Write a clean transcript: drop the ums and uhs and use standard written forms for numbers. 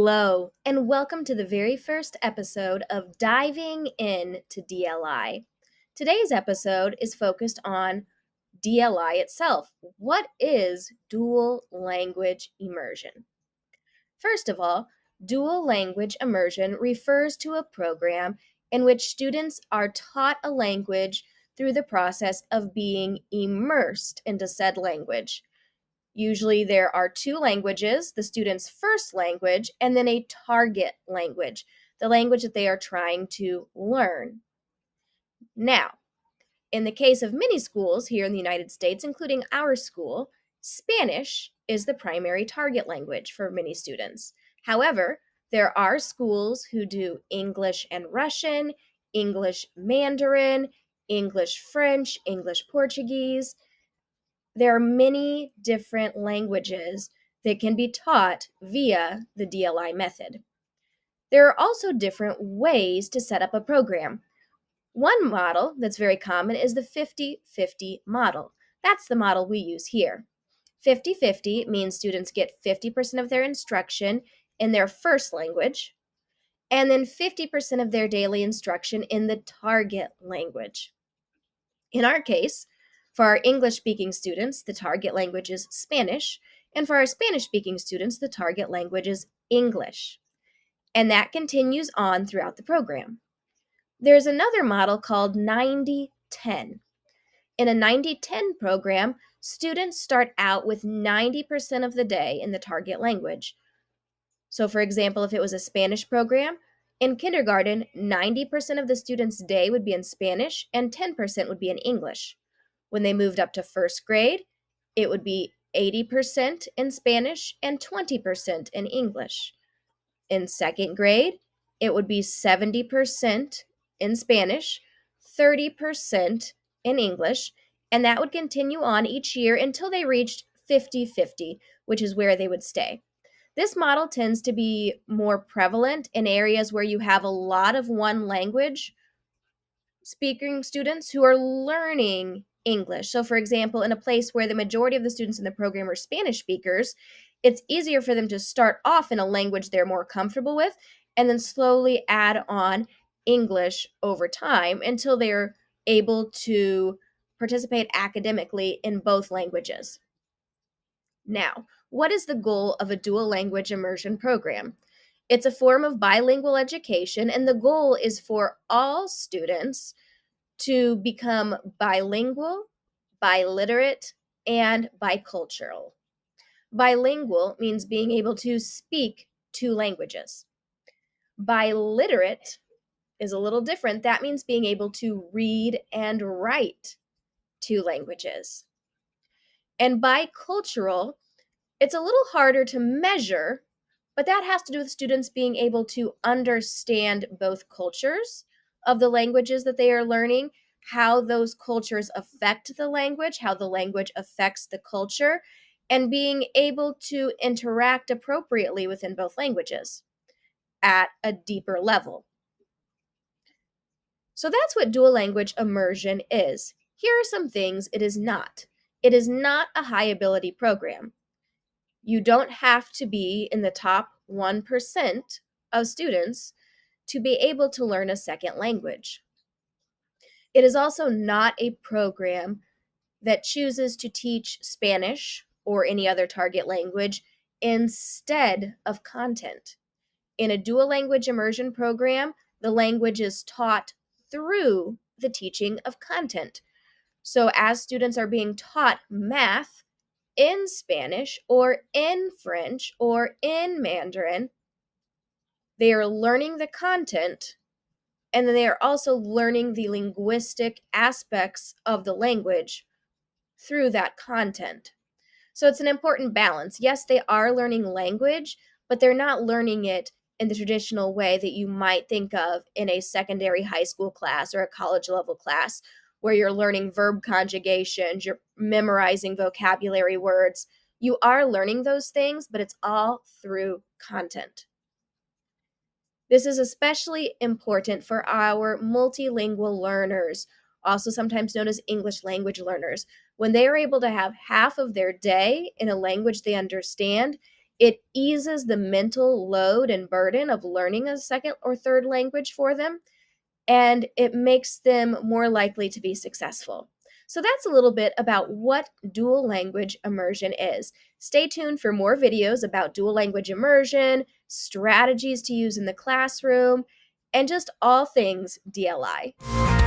Hello, and welcome to the very first episode of Diving In to DLI. Today's episode is focused on DLI itself. What is Dual Language Immersion? First of all, Dual Language Immersion refers to a program in which students are taught a language through the process of being immersed into said language. Usually there are two languages, the student's first language, and then a target language, the language that they are trying to learn. Now, in the case of many schools here in the United States, including our school, Spanish is the primary target language for many students. However, there are schools who do English and Russian, English Mandarin, English French, English Portuguese. There are many different languages that can be taught via the DLI method. There are also different ways to set up a program. One model that's very common is the 50-50 model. That's the model we use here. 50-50 means students get 50% of their instruction in their first language, and then 50% of their daily instruction in the target language. In our case, for our English-speaking students, the target language is Spanish, and for our Spanish-speaking students, the target language is English. And that continues on throughout the program. There's another model called 90-10. In a 90-10 program, students start out with 90% of the day in the target language. So for example, if it was a Spanish program, in kindergarten, 90% of the students' day would be in Spanish and 10% would be in English. When they moved up to first grade, it would be 80% in Spanish and 20% in English. In second grade, it would be 70% in Spanish, 30% in English, and that would continue on each year until they reached 50-50, which is where they would stay. This model tends to be more prevalent in areas where you have a lot of one language speaking students who are learning English. So, for example, in a place where the majority of the students in the program are Spanish speakers, it's easier for them to start off in a language they're more comfortable with and then slowly add on English over time until they're able to participate academically in both languages. Now, what is the goal of a dual language immersion program? It's a form of bilingual education, and the goal is for all students to become bilingual, biliterate, and bicultural. Bilingual means being able to speak two languages. Biliterate is a little different. That means being able to read and write two languages. And bicultural, it's a little harder to measure, but that has to do with students being able to understand both cultures of the languages that they are learning, how those cultures affect the language, how the language affects the culture, and being able to interact appropriately within both languages at a deeper level. So that's what dual language immersion is. Here are some things it is not. It is not a high ability program. You don't have to be in the top 1% of students to be able to learn a second language. It is also not a program that chooses to teach Spanish or any other target language instead of content. In a dual language immersion program, the language is taught through the teaching of content. So as students are being taught math in Spanish or in French or in Mandarin, they are learning the content, and then they are also learning the linguistic aspects of the language through that content. So it's an important balance. Yes, they are learning language, but they're not learning it in the traditional way that you might think of in a secondary high school class or a college level class, where you're learning verb conjugations, you're memorizing vocabulary words. You are learning those things, but it's all through content. This is especially important for our multilingual learners, also sometimes known as English language learners. When they are able to have half of their day in a language they understand, It eases the mental load and burden of learning a second or third language for them, and it makes them more likely to be successful. So that's a little bit about what dual language immersion is. Stay tuned for more videos about dual language immersion, strategies to use in the classroom, and just all things DLI.